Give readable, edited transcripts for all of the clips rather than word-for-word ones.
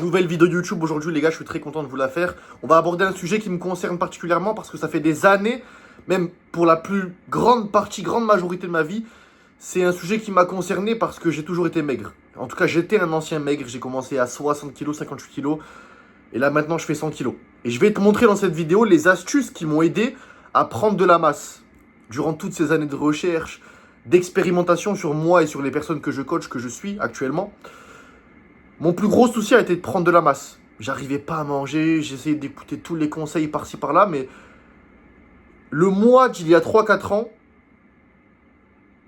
Nouvelle vidéo YouTube aujourd'hui les gars, je suis très content de vous la faire. On va aborder un sujet qui me concerne particulièrement parce que ça fait des années, même pour la plus grande partie, grande majorité de ma vie, c'est un sujet qui m'a concerné parce que j'ai toujours été maigre. En tout cas, j'étais un ancien maigre, j'ai commencé à 60 kg, 58 kg et là maintenant je fais 100 kg. Et je vais te montrer dans cette vidéo les astuces qui m'ont aidé à prendre de la masse durant toutes ces années de recherche, d'expérimentation sur moi et sur les personnes que je coach, que je suis actuellement. Mon plus gros souci a été de prendre de la masse. J'arrivais pas à manger, j'essayais d'écouter tous les conseils par-ci par-là, mais le moi d'il y a 3-4 ans,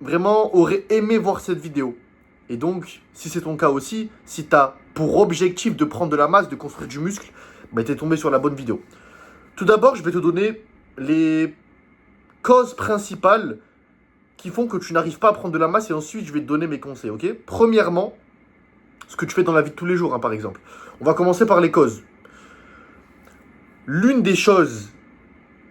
vraiment aurait aimé voir cette vidéo. Et donc, si c'est ton cas aussi, si tu as pour objectif de prendre de la masse, de construire du muscle, bah, tu es tombé sur la bonne vidéo. Tout d'abord, je vais te donner les causes principales qui font que tu n'arrives pas à prendre de la masse et ensuite je vais te donner mes conseils, ok? Premièrement, ce que tu fais dans la vie de tous les jours, hein, par exemple. On va commencer par les causes. L'une des choses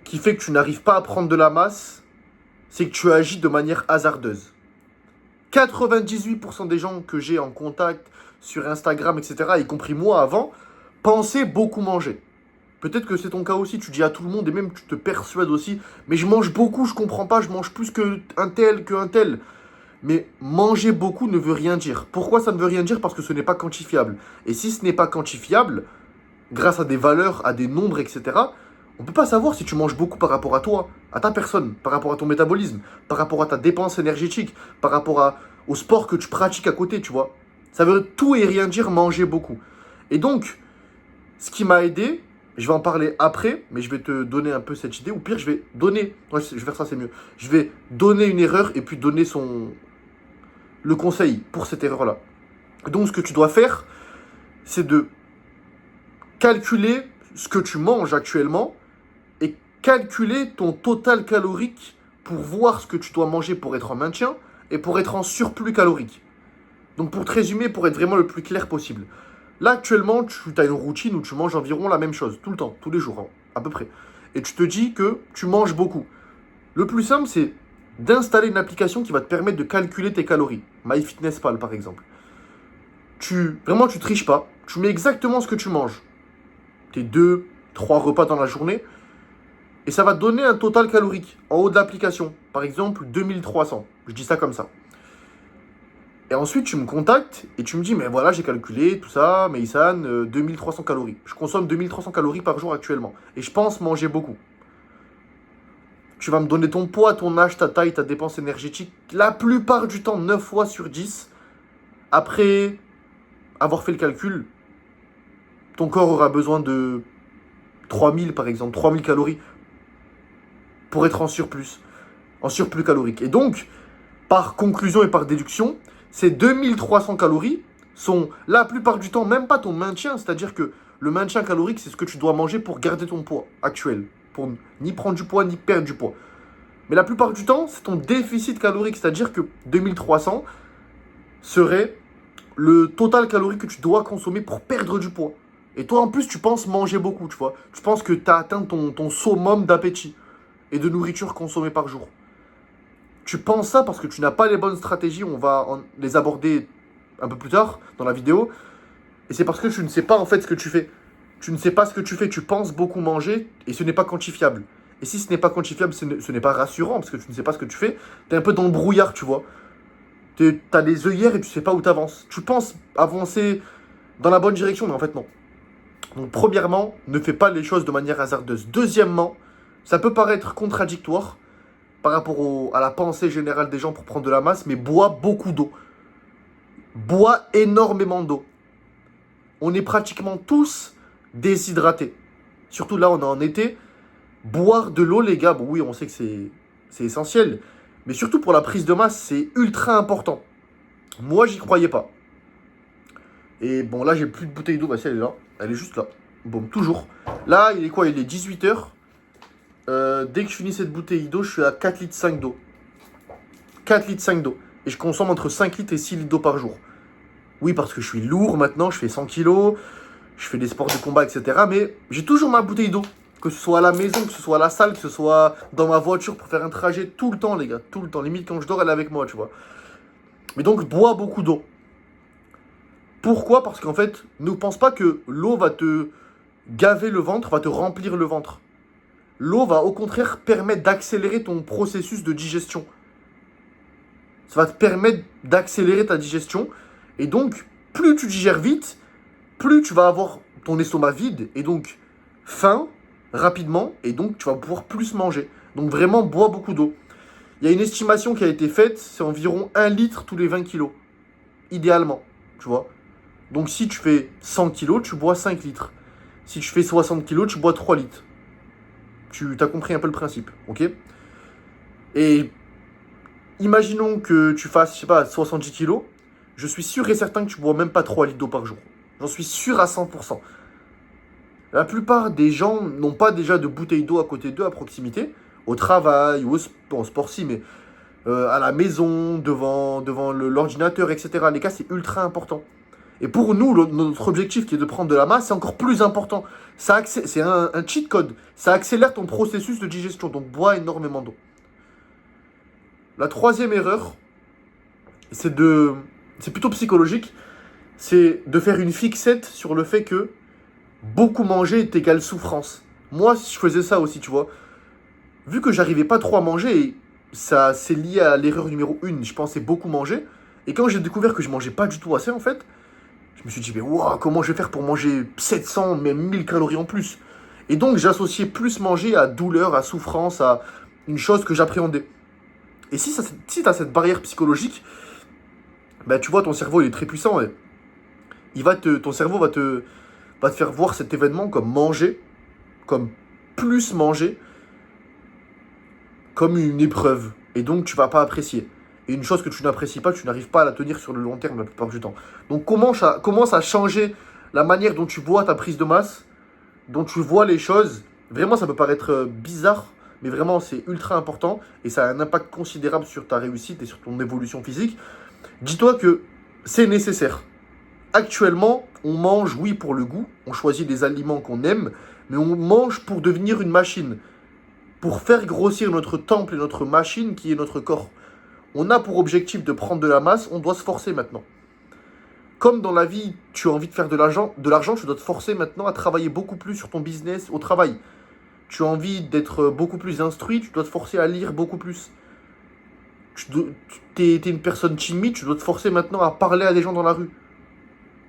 qui fait que tu n'arrives pas à prendre de la masse, c'est que tu agis de manière hasardeuse. 98% des gens que j'ai en contact sur Instagram, etc., y compris moi avant, pensaient beaucoup manger. Peut-être que c'est ton cas aussi, tu dis à tout le monde et même tu te persuades aussi, mais je mange beaucoup, je comprends pas, je mange plus qu'un tel. Mais manger beaucoup ne veut rien dire. Pourquoi ça ne veut rien dire? Parce que ce n'est pas quantifiable. Et si ce n'est pas quantifiable, grâce à des valeurs, à des nombres, etc., on ne peut pas savoir si tu manges beaucoup par rapport à toi, à ta personne, par rapport à ton métabolisme, par rapport à ta dépense énergétique, par rapport au sport que tu pratiques à côté, tu vois. Ça veut tout et rien dire manger beaucoup. Et donc, ce qui m'a aidé, je vais en parler après, mais je vais te donner un peu cette idée. Ou pire, je vais donner... Ouais, je vais faire ça, c'est mieux. Je vais donner une erreur et puis donner le conseil pour cette erreur-là. Donc, ce que tu dois faire, c'est de calculer ce que tu manges actuellement et calculer ton total calorique pour voir ce que tu dois manger pour être en maintien et pour être en surplus calorique. Donc, pour te résumer, pour être vraiment le plus clair possible. Là, actuellement, tu as une routine où tu manges environ la même chose, tout le temps, tous les jours, hein, à peu près. Et tu te dis que tu manges beaucoup. Le plus simple, c'est d'installer une application qui va te permettre de calculer tes calories. MyFitnessPal, par exemple. Vraiment, tu triches pas. Tu mets exactement ce que tu manges. Tes 2-3 repas dans la journée. Et ça va te donner un total calorique en haut de l'application. Par exemple, 2300. Je dis ça comme ça. Et ensuite, tu me contactes et tu me dis, mais voilà, j'ai calculé tout ça, Meysan, 2300 calories. Je consomme 2300 calories par jour actuellement. Et je pense manger beaucoup. Tu vas me donner ton poids, ton âge, ta taille, ta dépense énergétique. La plupart du temps, 9 fois sur 10, après avoir fait le calcul, ton corps aura besoin de 3000 par exemple, 3000 calories pour être en surplus calorique. Et donc, par conclusion et par déduction, ces 2300 calories sont la plupart du temps même pas ton maintien. C'est-à-dire que le maintien calorique, c'est ce que tu dois manger pour garder ton poids actuel. Pour ni prendre du poids, ni perdre du poids. Mais la plupart du temps, c'est ton déficit calorique. C'est-à-dire que 2300 serait le total calorique que tu dois consommer pour perdre du poids. Et toi, en plus, tu penses manger beaucoup, tu vois. Tu penses que tu as atteint ton summum d'appétit et de nourriture consommée par jour. Tu penses ça parce que tu n'as pas les bonnes stratégies. On va les aborder un peu plus tard dans la vidéo. Et c'est parce que tu ne sais pas en fait ce que tu fais. Tu ne sais pas ce que tu fais. Tu penses beaucoup manger et ce n'est pas quantifiable. Et si ce n'est pas quantifiable, ce n'est pas rassurant parce que tu ne sais pas ce que tu fais. Tu es un peu dans le brouillard, tu vois. Tu as des œillères et tu ne sais pas où tu avances. Tu penses avancer dans la bonne direction, mais en fait non. Donc premièrement, ne fais pas les choses de manière hasardeuse. Deuxièmement, ça peut paraître contradictoire par rapport à la pensée générale des gens pour prendre de la masse, mais bois beaucoup d'eau. Bois énormément d'eau. On est pratiquement tous déshydratés. Surtout là, on est en été. Boire de l'eau, les gars, bon oui, on sait que c'est essentiel. Mais surtout pour la prise de masse, c'est ultra important. Moi, j'y croyais pas. Et bon, là, j'ai plus de bouteille d'eau. Bah, si, elle est là. Elle est juste là. Bon, toujours. Là, il est quoi? Il est 18h. Dès que je finis cette bouteille d'eau, je suis à 4 litres 5 d'eau. 4 litres 5 d'eau. Et je consomme entre 5 litres et 6 litres d'eau par jour. Oui, parce que je suis lourd maintenant. Je fais 100 kilos. Je fais des sports de combat, etc. Mais j'ai toujours ma bouteille d'eau. Que ce soit à la maison, que ce soit à la salle, que ce soit dans ma voiture pour faire un trajet tout le temps, les gars. Tout le temps. Limite, quand je dors, elle est avec moi, tu vois. Mais donc, bois beaucoup d'eau. Pourquoi? Parce qu'en fait, ne pense pas que l'eau va te gaver le ventre, va te remplir le ventre. L'eau va au contraire permettre d'accélérer ton processus de digestion. Ça va te permettre d'accélérer ta digestion. Et donc, plus tu digères vite, plus tu vas avoir ton estomac vide et donc faim rapidement. Et donc, tu vas pouvoir plus manger. Donc, vraiment, bois beaucoup d'eau. Il y a une estimation qui a été faite, c'est environ 1 litre tous les 20 kilos. Idéalement, tu vois. Donc, si tu fais 100 kilos, tu bois 5 litres. Si tu fais 60 kilos, tu bois 3 litres. Tu as compris un peu le principe, ok? Et imaginons que tu fasses, je sais pas, 70 kilos. Je suis sûr et certain que tu bois même pas 3 litres d'eau par jour. J'en suis sûr à 100%. La plupart des gens n'ont pas déjà de bouteille d'eau à côté d'eux, à proximité, au travail ou au sport si, mais à la maison, devant l'ordinateur, etc. Les gars, c'est ultra important. Et pour nous, notre objectif qui est de prendre de la masse, c'est encore plus important. C'est un cheat code. Ça accélère ton processus de digestion. Donc, bois énormément d'eau. La troisième erreur, c'est plutôt psychologique. C'est de faire une fixette sur le fait que beaucoup manger est égal souffrance. Moi, si je faisais ça aussi, tu vois, vu que j'arrivais pas trop à manger, ça c'est lié à l'erreur numéro 1, je pensais beaucoup manger. Et quand j'ai découvert que je mangeais pas du tout assez, en fait, je me suis dit, mais wow, comment je vais faire pour manger 700, même 1000 calories en plus? Et donc, j'associais plus manger à douleur, à souffrance, à une chose que j'appréhendais. Et si tu as cette barrière psychologique, bah, tu vois, ton cerveau il est très puissant. Et ton cerveau va te faire voir cet événement comme manger, comme plus manger, comme une épreuve. Et donc, tu vas pas apprécier. Et une chose que tu n'apprécies pas, tu n'arrives pas à la tenir sur le long terme la plupart du temps. Donc, commence à changer la manière dont tu vois ta prise de masse, dont tu vois les choses. Vraiment, ça peut paraître bizarre, mais vraiment, c'est ultra important. Et ça a un impact considérable sur ta réussite et sur ton évolution physique. Dis-toi que c'est nécessaire. Actuellement, on mange, oui, pour le goût. On choisit des aliments qu'on aime, mais on mange pour devenir une machine. Pour faire grossir notre temple et notre machine qui est notre corps. On a pour objectif de prendre de la masse, on doit se forcer maintenant. Comme dans la vie, tu as envie de faire de l'argent, tu dois te forcer maintenant à travailler beaucoup plus sur ton business au travail. Tu as envie d'être beaucoup plus instruit, tu dois te forcer à lire beaucoup plus. Tu es une personne timide, tu dois te forcer maintenant à parler à des gens dans la rue.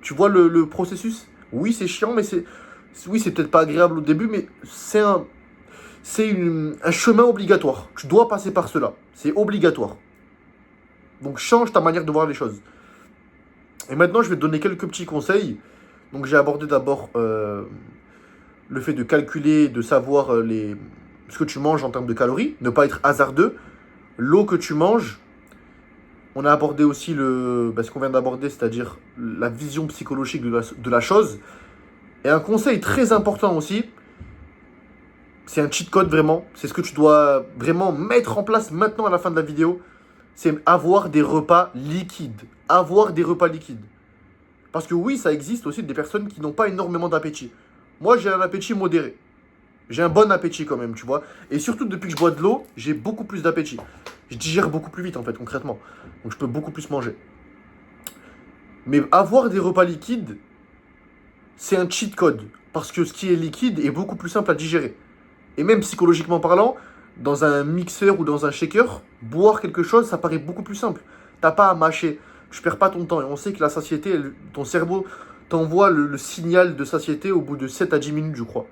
Tu vois le processus? Oui, c'est chiant, mais oui, c'est peut-être pas agréable au début, mais c'est un chemin obligatoire. Tu dois passer par cela. C'est obligatoire. Donc change ta manière de voir les choses. Et maintenant, je vais te donner quelques petits conseils. Donc j'ai abordé d'abord le fait de calculer, de savoir ce que tu manges en termes de calories, ne pas être hasardeux, l'eau que tu manges. On a abordé aussi ce qu'on vient d'aborder, c'est-à-dire la vision psychologique de la chose. Et un conseil très important aussi, c'est un cheat code vraiment, c'est ce que tu dois vraiment mettre en place maintenant à la fin de la vidéo, c'est avoir des repas liquides. Avoir des repas liquides. Parce que oui, ça existe aussi des personnes qui n'ont pas énormément d'appétit. Moi, j'ai un appétit modéré. J'ai un bon appétit quand même, tu vois. Et surtout, depuis que je bois de l'eau, j'ai beaucoup plus d'appétit. Je digère beaucoup plus vite, en fait, concrètement. Donc, je peux beaucoup plus manger. Mais avoir des repas liquides, c'est un cheat code. Parce que ce qui est liquide est beaucoup plus simple à digérer. Et même psychologiquement parlant, dans un mixeur ou dans un shaker, boire quelque chose, ça paraît beaucoup plus simple. T'as pas à mâcher. Tu perds pas ton temps. Et on sait que la satiété, ton cerveau t'envoie le signal de satiété au bout de 7 à 10 minutes, je crois,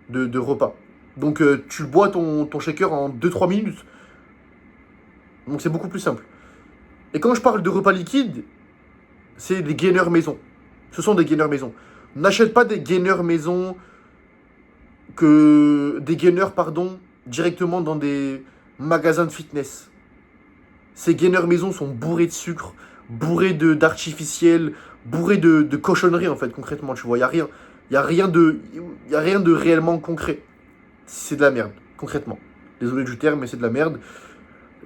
de repas. Donc, tu bois ton shaker en 2-3 minutes. Donc, c'est beaucoup plus simple. Et quand je parle de repas liquides, c'est des gainers maison. Ce sont des gainers maison. N'achète pas des gainers maison directement dans des magasins de fitness. Ces gainers maison sont bourrés de sucre, bourrés d'artificiel, bourrés de cochonneries en fait, concrètement, tu vois. Il y a rien de réellement concret. C'est de la merde, concrètement. Désolé du terme, mais c'est de la merde.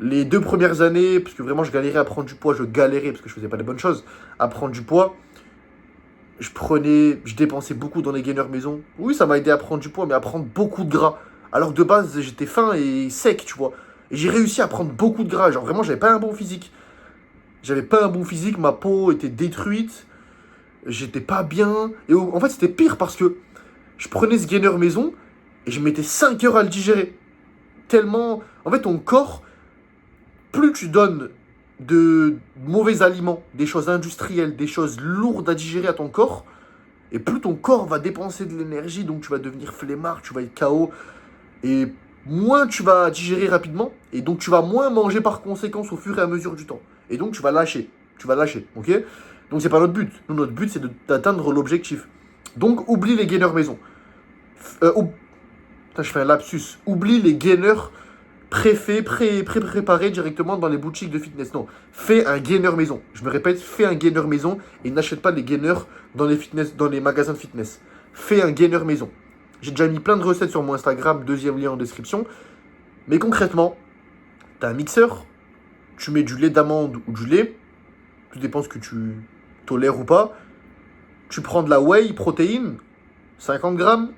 Les 2 premières années, parce que vraiment je galérais à prendre du poids, parce que je faisais pas les bonnes choses, à prendre du poids, je dépensais beaucoup dans les gainers maison. Oui, ça m'a aidé à prendre du poids, mais à prendre beaucoup de gras. Alors que de base, j'étais fin et sec, tu vois. Et j'ai réussi à prendre beaucoup de gras. Genre vraiment, j'avais pas un bon physique. Ma peau était détruite. j'étais pas bien. Et en fait, c'était pire parce que je prenais ce gainer maison et je mettais 5 heures à le digérer. Tellement. En fait, ton corps, plus tu donnes de mauvais aliments, des choses industrielles, des choses lourdes à digérer à ton corps, et plus ton corps va dépenser de l'énergie, donc tu vas devenir flemmard, tu vas être KO, et moins tu vas digérer rapidement, et donc tu vas moins manger par conséquence au fur et à mesure du temps. Et donc tu vas lâcher, ok? Donc c'est pas notre but. Nous, notre but, c'est d'atteindre l'objectif. Donc oublie les gainers maison. Putain, je fais un lapsus. Oublie les gainers préparés directement dans les boutiques de fitness. Non, fais un gainer maison. Je me répète, fais un gainer maison et n'achète pas les gainers dans les magasins de fitness. Fais un gainer maison. J'ai déjà mis plein de recettes sur mon Instagram, deuxième lien en description. Mais concrètement, tu as un mixeur, tu mets du lait d'amande ou du lait, tout dépend ce que tu tolères ou pas. Tu prends de la whey protéine, 50 grammes,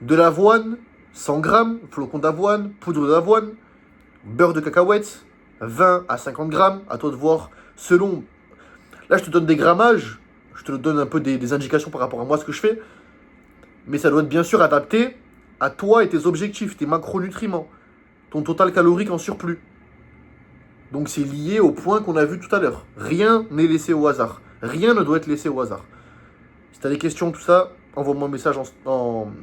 de l'avoine, 100 grammes, flocons d'avoine, poudre d'avoine, beurre de cacahuète, 20 à 50 grammes, à toi de voir, selon... Là, je te donne des grammages, je te donne un peu des indications par rapport à moi, ce que je fais, mais ça doit être bien sûr adapté à toi et tes objectifs, tes macronutriments, ton total calorique en surplus. Donc c'est lié au point qu'on a vu tout à l'heure. Rien n'est laissé au hasard. Rien ne doit être laissé au hasard. Si tu as des questions, tout ça, envoie-moi un message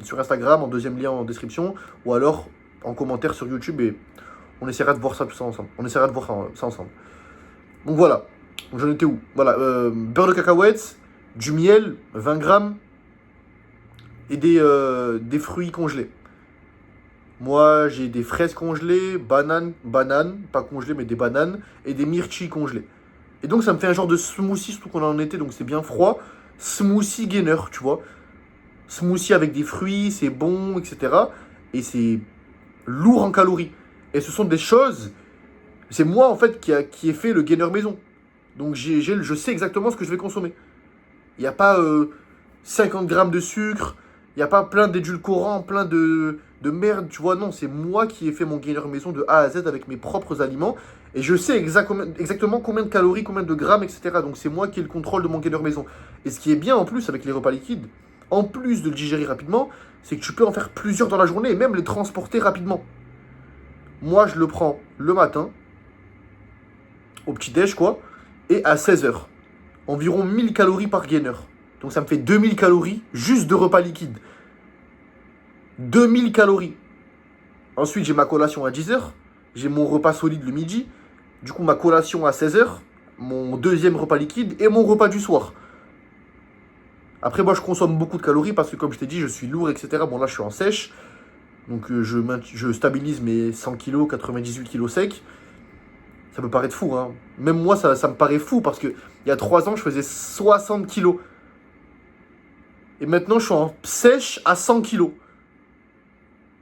sur Instagram, en deuxième lien en description, ou alors en commentaire sur YouTube et on essaiera de voir ça tout ça ensemble. On essaiera de voir ça ensemble. Donc voilà, j'en étais où? Voilà, beurre de cacahuète, du miel, 20 grammes, et des fruits congelés. Moi, j'ai des fraises congelées, bananes, pas congelées, mais des bananes, et des myrtilles congelées. Et donc, ça me fait un genre de smoothie, surtout qu'on est en été, donc c'est bien froid. Smoothie gainer, tu vois. Smoothie avec des fruits, c'est bon, etc. Et c'est lourd en calories. Et ce sont des choses... C'est moi, en fait, qui ai fait le gainer maison. Donc, je sais exactement ce que je vais consommer. Il n'y a pas 50 grammes de sucre, il n'y a pas plein d'édulcorants, plein de merde, tu vois. Non, c'est moi qui ai fait mon gainer maison de A à Z avec mes propres aliments. Et je sais exactement combien de calories, combien de grammes, etc. Donc c'est moi qui ai le contrôle de mon gainer maison. Et ce qui est bien en plus avec les repas liquides, en plus de le digérer rapidement, c'est que tu peux en faire plusieurs dans la journée et même les transporter rapidement. Moi, je le prends le matin, au petit-déj, quoi, et à 16h. Environ 1000 calories par gainer. Donc ça me fait 2000 calories juste de repas liquides. 2000 calories. Ensuite, j'ai ma collation à 10h. J'ai mon repas solide le midi. Du coup, ma collation à 16h. Mon deuxième repas liquide et mon repas du soir. Après, moi, je consomme beaucoup de calories parce que, comme je t'ai dit, je suis lourd, etc. Bon, là, je suis en sèche. Donc, je stabilise mes 100 kg, 98 kg secs. Ça peut paraître fou, hein. Même moi, ça me paraît fou parce que il y a 3 ans, je faisais 60 kg. Et maintenant, je suis en sèche à 100 kg.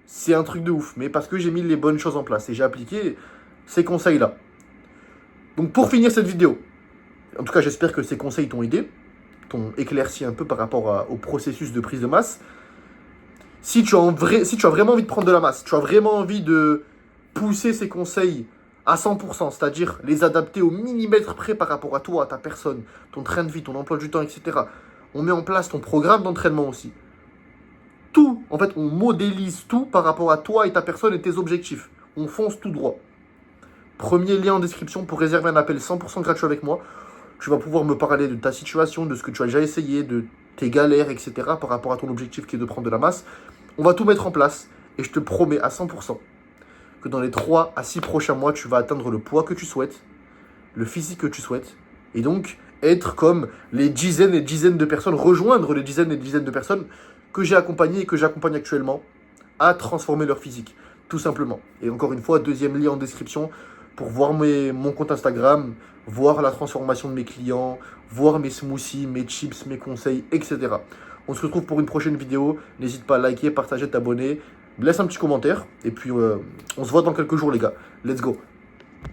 C'est un truc de ouf. Mais parce que j'ai mis les bonnes choses en place et j'ai appliqué ces conseils-là. Donc, pour finir cette vidéo, en tout cas, j'espère que ces conseils t'ont aidé, t'ont éclairci un peu par rapport au processus de prise de masse. Si tu as vraiment envie de prendre de la masse, tu as vraiment envie de pousser ces conseils à 100%, c'est-à-dire les adapter au millimètre près par rapport à toi, à ta personne, ton train de vie, ton emploi du temps, etc. On met en place ton programme d'entraînement aussi. Tout, en fait, on modélise tout par rapport à toi et ta personne et tes objectifs. On fonce tout droit. Premier lien en description pour réserver un appel 100% gratuit avec moi. Tu vas pouvoir me parler de ta situation, de ce que tu as déjà essayé, de tes galères, etc. par rapport à ton objectif qui est de prendre de la masse. On va tout mettre en place et je te promets à 100% que dans les 3 à 6 prochains mois, tu vas atteindre le poids que tu souhaites, le physique que tu souhaites, et donc être comme les dizaines et dizaines de personnes, rejoindre les dizaines et dizaines de personnes que j'ai accompagnées et que j'accompagne actuellement à transformer leur physique, tout simplement. Et encore une fois, deuxième lien en description pour voir mon compte Instagram, voir la transformation de mes clients, voir mes smoothies, mes chips, mes conseils, etc. On se retrouve pour une prochaine vidéo. N'hésite pas à liker, partager, t'abonner. Laisse un petit commentaire. Et puis, on se voit dans quelques jours, les gars. Let's go.